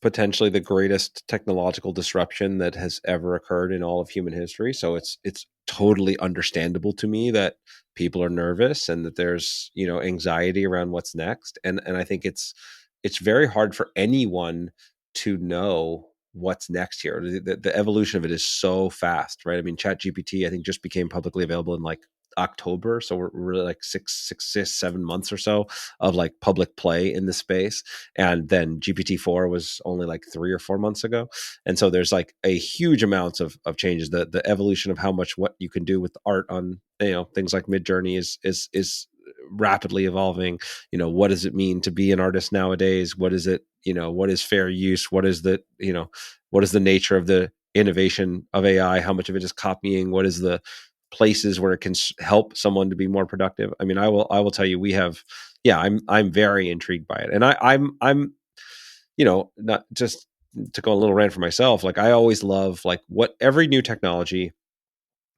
potentially the greatest technological disruption that has ever occurred in all of human history. So it's totally understandable to me that people are nervous and that there's, anxiety around what's next. And I think it's it's very hard for anyone to know what's next here. The evolution of it is so fast, right? I mean, ChatGPT, I think, just became publicly available in like October, so we're really like 7 months or so of like public play in the space, and then GPT-4 was only like 3 or 4 months ago, and so there's like a huge amounts of changes. The evolution of how much what you can do with art on things like Midjourney is rapidly evolving. What does it mean to be an artist nowadays? What is it? What is fair use? What is the nature of the innovation of AI? How much of it is copying? What is the places where it can help someone to be more productive? I mean, I will tell you, I'm very intrigued by it. And I'm not just to go a little rant for myself. Like, I always love like what every new technology,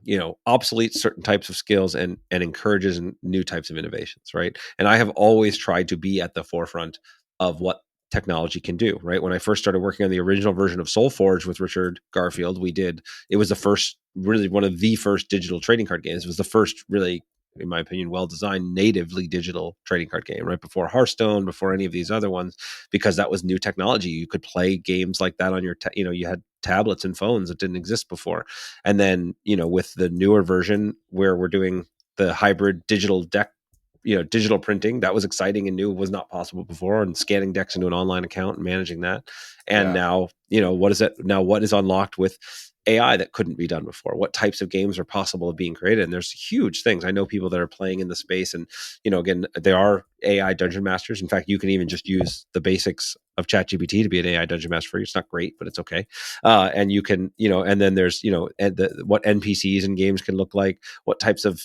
obsoletes certain types of skills and encourages new types of innovations. Right. And I have always tried to be at the forefront of what technology can do. Right. When I first started working on the original version of SoulForge with Richard Garfield, it was the first, really one of the first digital trading card games. It was the first really, in my opinion, well-designed natively digital trading card game, right before Hearthstone, before any of these other ones, because that was new technology. You could play games like that on your, you had tablets and phones that didn't exist before. And then, with the newer version where we're doing the hybrid digital deck, digital printing, that was exciting and new, was not possible before, and scanning decks into an online account and managing that. And now, what is unlocked with AI that couldn't be done before? What types of games are possible of being created? And there's huge things. I know people that are playing in the space, and again, there are AI dungeon masters. In fact, you can even just use the basics of ChatGPT to be an AI dungeon master for you. It's not great, but it's okay. And you can, and then there's, what NPCs in games can look like, what types of,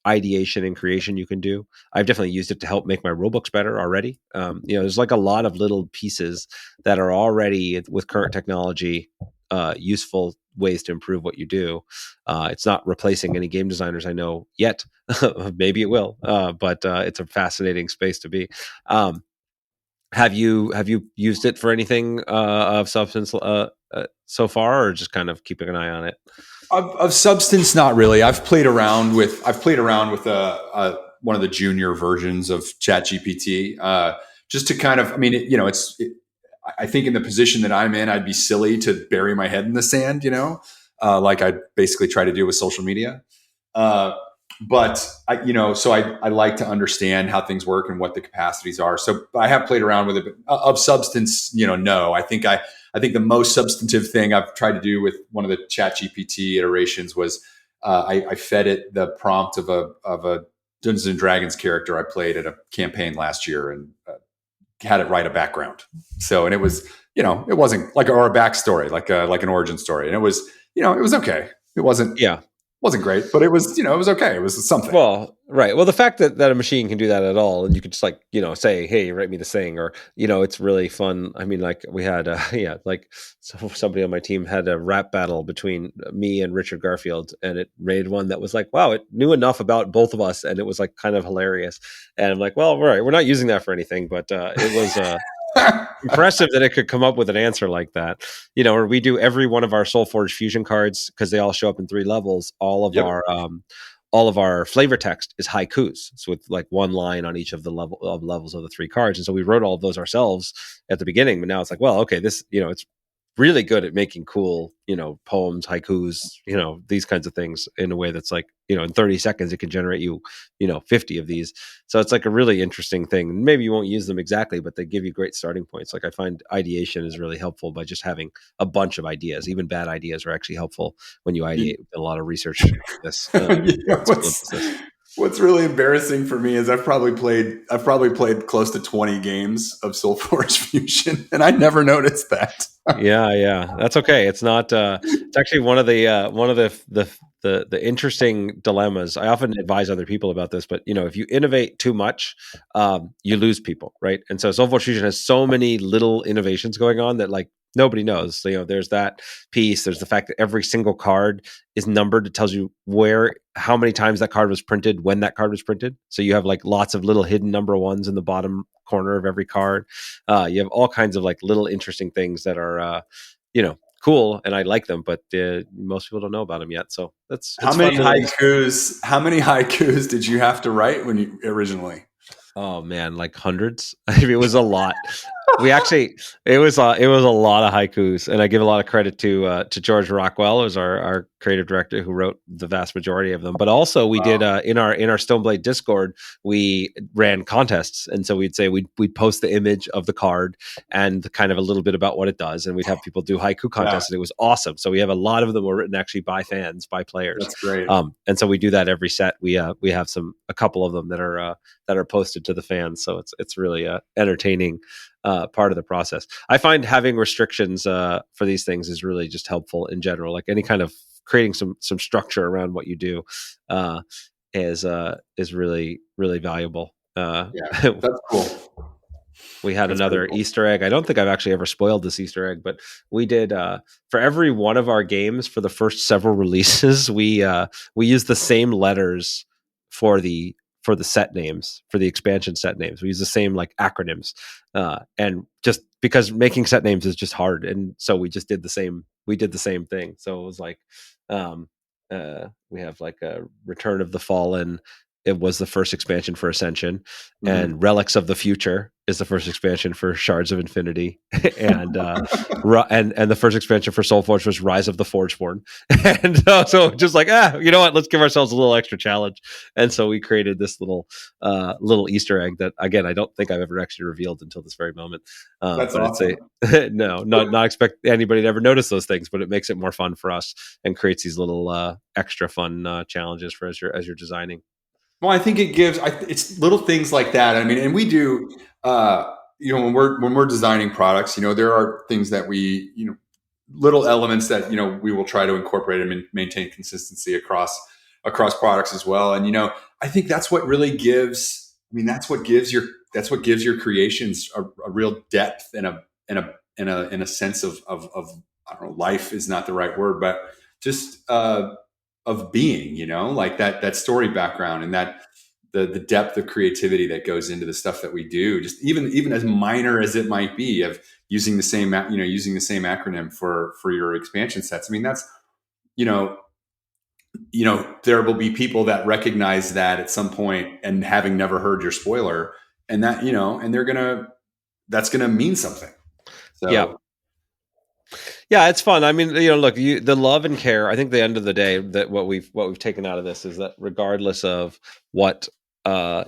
ideation and creation you can do. I've definitely used it to help make my rulebooks better already. There's like a lot of little pieces that are already, with current technology, useful ways to improve what you do. It's not replacing any game designers I know yet. Maybe it will, but it's a fascinating space to be. Have you used it for anything of substance so far, or just kind of keeping an eye on it? Of substance, not really. I've played around with one of the junior versions of ChatGPT, just to kind of, I mean, I think in the position that I'm in, I'd be silly to bury my head in the sand, like I basically try to do with social media. But I like to understand how things work and what the capacities are. So I have played around with it, but of substance, no. I think the most substantive thing I've tried to do with one of the ChatGPT iterations was I fed it the prompt of a Dungeons and Dragons character I played at a campaign last year, and had it write a background. So, and it was, it wasn't like, or a backstory, like an origin story, and it was, it was okay. It wasn't great, but it was, it was okay. It was something. Well, right. Well, the fact that a machine can do that at all, and you could just like, say, hey, write me this thing, or, it's really fun. I mean, like we had, somebody on my team had a rap battle between me and Richard Garfield, and it made one that was like, wow, it knew enough about both of us, and it was like kind of hilarious. And I'm like, well, right, we're not using that for anything, but it was impressive that it could come up with an answer like that. Or we do every one of our SoulForge fusion cards, because they all show up in 3 levels. All of our flavor text is haikus, so with like one line on each of the levels of the 3 cards. And so we wrote all of those ourselves at the beginning, but now it's like, well, okay, this, it's really good at making cool, poems, haikus, these kinds of things in a way that's like, in 30 seconds, it can generate you, 50 of these. So it's like a really interesting thing. Maybe you won't use them exactly, but they give you great starting points. Like I find ideation is really helpful by just having a bunch of ideas. Even bad ideas are actually helpful when you ideate. A lot of research on this. What's really embarrassing for me is I've probably played close to 20 games of SoulForge Fusion, and I never noticed that. Yeah, that's okay. It's not. It's actually one of the interesting dilemmas. I often advise other people about this, but if you innovate too much, you lose people, right? And so SoulForge Fusion has so many little innovations going on that like nobody knows. So, there's that piece. There's the fact that every single card is numbered. It tells you how many times that card was printed, when that card was printed. So you have like lots of little hidden number 1s in the bottom corner of every card. You have all kinds of like little interesting things that are, cool, and I like them, but most people don't know about them yet. So how many haikus did you have to write when you originally? Oh man, like hundreds. I mean, it was a lot. We actually, it was a lot of haikus, and I give a lot of credit to George Rockwell, who's our creative director, who wrote the vast majority of them. But also, we did in our Stoneblade Discord, we ran contests, and so we'd post the image of the card and kind of a little bit about what it does, and we'd have people do haiku contests, and it was awesome. So we have a lot of them were written actually by fans, by players. That's great. And so we do that every set. We have a couple of them that are posted to the fans. So it's really entertaining part of the process. I find having restrictions for these things is really just helpful in general. Like any kind of creating some structure around what you do is really, really valuable. That's cool. We had another cool Easter egg. I don't think I've actually ever spoiled this Easter egg, but we did for every one of our games for the first several releases, we used the same letters for the set names, for the expansion set names. We use the same like acronyms, and just because making set names is just hard, and so we just did the same. We did the same thing. So it was like, we have like a Return of the Fallen. It was the first expansion for Ascension, and Relics of the Future is the first expansion for Shards of Infinity, and and the first expansion for Soulforge was Rise of the Forgeborn. And so just like, you know what? Let's give ourselves a little extra challenge. And so we created this little Easter egg that, again, I don't think I've ever actually revealed until this very moment. That's but awesome. It's not expect anybody to ever notice those things, but it makes it more fun for us and creates these little extra fun challenges for as you're designing. Well, I think it gives. It's little things like that. I mean, and we do. When we're designing products, there are things that we, little elements that we will try to incorporate and maintain consistency across products as well. And I think that's what really gives. I mean, that's what gives your creations a real depth and a sense of I don't know. Life is not the right word, but just of being, like that story background and that the depth of creativity that goes into the stuff that we do, just even as minor as it might be, of using the same acronym for your expansion sets. I mean, that's, there will be people that recognize that at some point and having never heard your spoiler, and that, and that's gonna mean something. So yeah, it's fun. I mean, look, the love and care. I think the end of the day, that what we've taken out of this is that regardless of what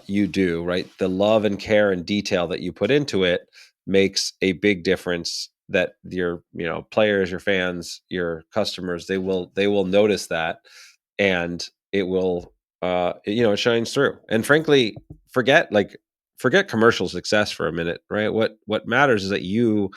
you do, right, the love and care and detail that you put into it makes a big difference. That your players, your fans, your customers, they will notice that, and it will it shines through. And frankly, forget commercial success for a minute, right? What matters is that you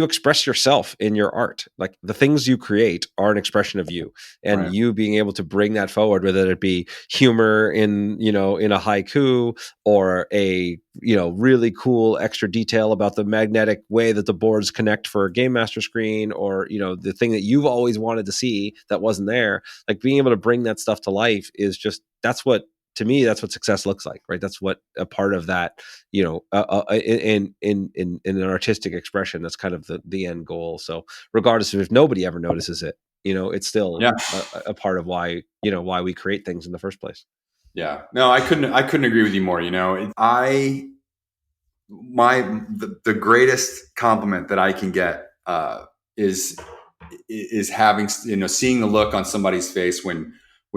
express yourself in your art. Like the things you create are an expression of you, and right. You being able to bring that forward, whether it be humor in a haiku, or a really cool extra detail about the magnetic way that the boards connect for a game master screen, or the thing that you've always wanted to see that wasn't there. Like being able to bring that stuff to life is just, to me, that's what success looks like, right? That's what a part of that, in an artistic expression, that's kind of the end goal. So regardless of if nobody ever notices it, it's still a part of why we create things in the first place. Yeah, no, I couldn't agree with you more. The greatest compliment that I can get is having, seeing the look on somebody's face when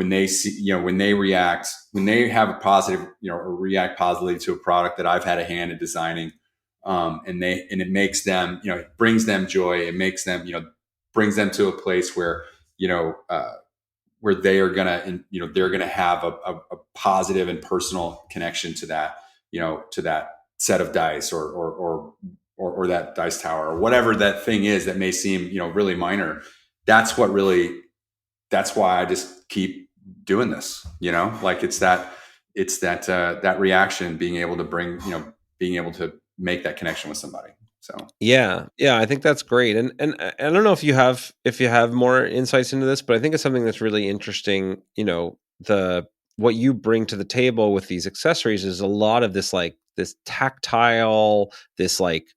they see, when they react, when they have a positive, or react positively to a product that I've had a hand in designing, and it makes them, it brings them joy. It makes them, brings them to a place where, where they are gonna, they're gonna have a positive and personal connection to that, to that set of dice or that dice tower or whatever that thing is that may seem, really minor. That's why I just keep doing this, like it's that reaction, being able to make that connection with somebody. So yeah, I think that's great. And I don't know if you have more insights into this, but I think it's something that's really interesting. What you bring to the table with these accessories is a lot of this tactile, this like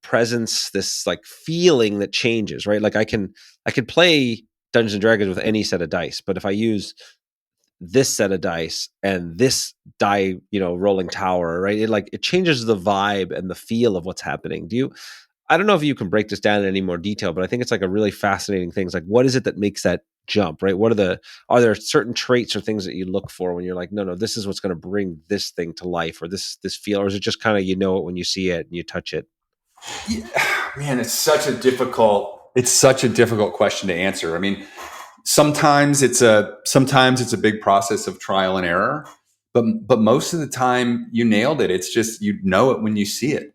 presence, this like feeling that changes, right? Like I can play Dungeons and Dragons with any set of dice, but if I use this set of dice and this die, rolling tower, right? It changes the vibe and the feel of what's happening. I don't know if you can break this down in any more detail, but I think it's like a really fascinating thing. It's like, what is it that makes that jump, right? Are there certain traits or things that you look for when you're like, no, this is what's going to bring this thing to life, or this feel, or is it just kind of, it when you see it and you touch it? Yeah, man, it's such a difficult question to answer. I mean, sometimes it's a big process of trial and error, but most of the time you nailed it. It's just, it when you see it.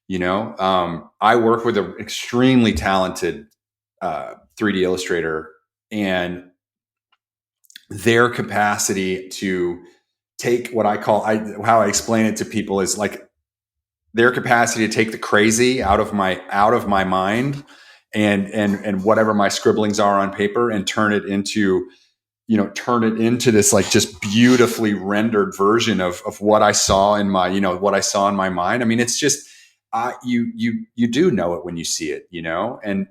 I work with an extremely talented 3D illustrator, and their capacity to take what how I explain it to people is like their capacity to take the crazy out of my mind and whatever my scribblings are on paper and turn it into this like just beautifully rendered version of what I saw in my mind. I mean, it's just you do know it when you see it, and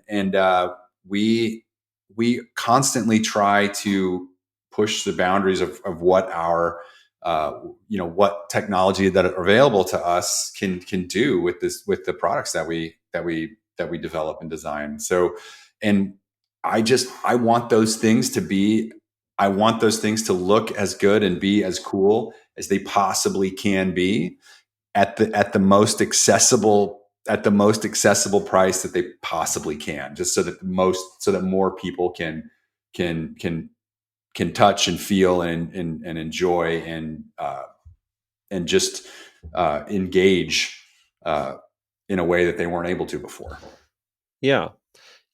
we constantly try to push the boundaries of what our what technology that are available to us can do with the products that we develop and design. So, and I want those things to look as good and be as cool as they possibly can be at the most accessible price that they possibly can, just so that more people can touch and feel and enjoy and just engage in a way that they weren't able to before. Yeah.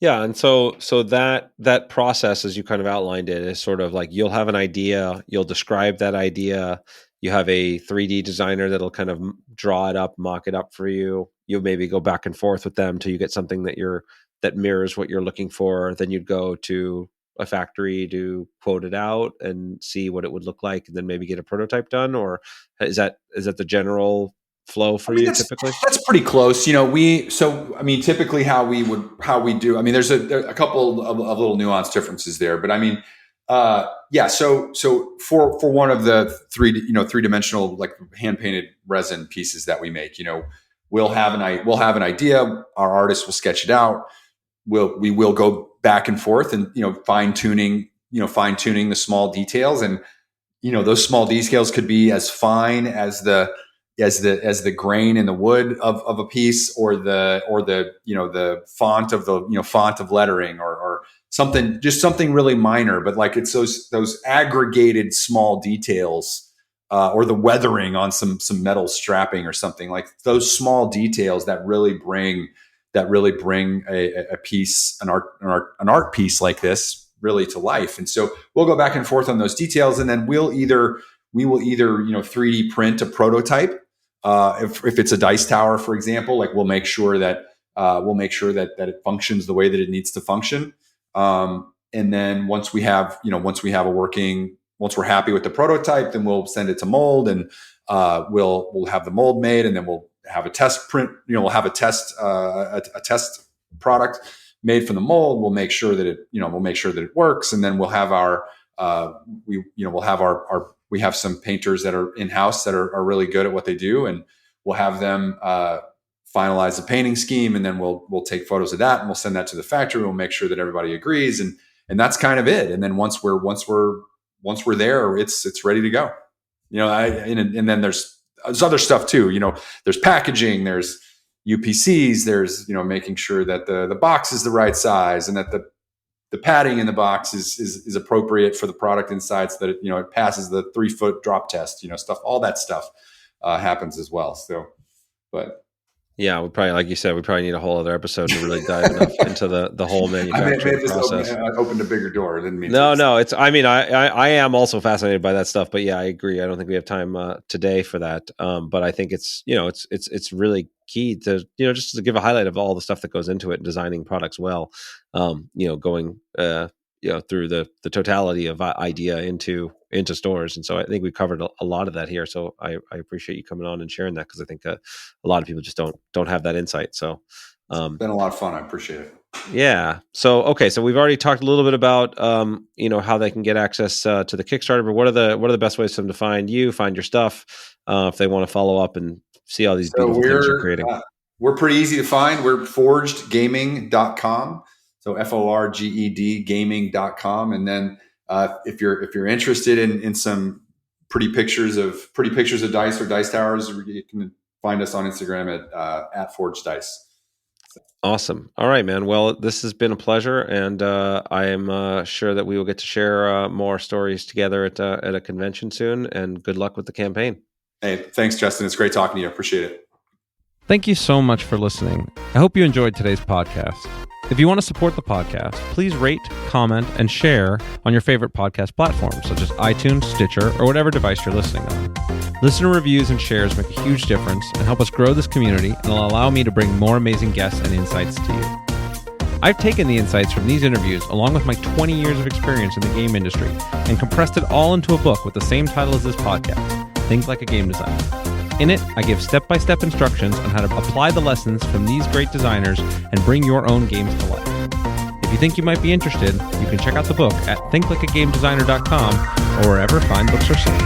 Yeah. And so that process, as you kind of outlined it, is sort of like you'll have an idea, you'll describe that idea, you have a 3D designer that'll kind of draw it up, mock it up for you. You'll maybe go back and forth with them till you get something that mirrors what you're looking for. Then you'd go to a factory to quote it out and see what it would look like, and then maybe get a prototype done. Or is that the general flow for you typically? That's pretty close. Typically how we do, I mean, there's a couple of little nuanced differences there, but I mean, So for one of the three-dimensional, like hand painted resin pieces that we make, we'll have an idea. Our artist will sketch it out. We will go back and forth and, fine tuning the small details. And, those small details could be as fine as the grain in the wood of a piece, or the font of lettering, or something really minor, but like it's those aggregated small details, or the weathering on some metal strapping or something, like those small details that really bring a piece, an art piece like this really to life. And so we'll go back and forth on those details, and then we will either 3D print a prototype. If it's a dice tower, for example, like we'll make sure that it functions the way that it needs to function. And then once we're happy with the prototype, then we'll send it to mold, and we'll have the mold made, and then we'll have a test print. We'll have a test product made from the mold. We'll make sure that it works, and then we'll have we have some painters that are in-house that are really good at what they do, and we'll have them finalize the painting scheme, and then we'll take photos of that, and we'll send that to the factory. We'll make sure that everybody agrees, and that's kind of it. And then once we're there, it's ready to go. And then there's other stuff too. There's packaging, there's UPCs, there's making sure that the box is the right size, and that the padding in the box is appropriate for the product inside, so that it passes the 3-foot drop test, stuff, all that stuff happens as well. So, but yeah, we probably, like you said, we probably need a whole other episode to really dive into the whole manufacturing process. Opened a bigger door. Didn't mean no. It's. I mean, I am also fascinated by that stuff, but yeah, I agree. I don't think we have time today for that. But I think it's it's really key to just to give a highlight of all the stuff that goes into it, designing products well. Going through the totality of idea into stores. And so I think we covered a lot of that here. So I appreciate you coming on and sharing that, because I think a lot of people just don't have that insight. So it's been a lot of fun. I appreciate it. Yeah. So we've already talked a little bit about how they can get access to the Kickstarter, but what are the best ways for them to find you, find your stuff, if they want to follow up and see all these So beautiful things you're creating? We're pretty easy to find. We're forgedgaming.com. So FORGED gaming.com. And then if you're interested in some pretty pictures of dice or dice towers, you can find us on Instagram at Forged Dice. Awesome. All right, man. Well, this has been a pleasure, and I am sure that we will get to share more stories together at a convention soon. And good luck with the campaign. Hey, thanks, Justin. It's great talking to you. I appreciate it. Thank you so much for listening. I hope you enjoyed today's podcast. If you want to support the podcast, please rate, comment, and share on your favorite podcast platforms, such as iTunes, Stitcher, or whatever device you're listening on. Listener reviews and shares make a huge difference and help us grow this community and will allow me to bring more amazing guests and insights to you. I've taken the insights from these interviews, along with my 20 years of experience in the game industry, and compressed it all into a book with the same title as this podcast, Think Like a Game Designer. In it, I give step-by-step instructions on how to apply the lessons from these great designers and bring your own games to life. If you think you might be interested, you can check out the book at thinklikeagamedesigner.com or wherever fine books are sold.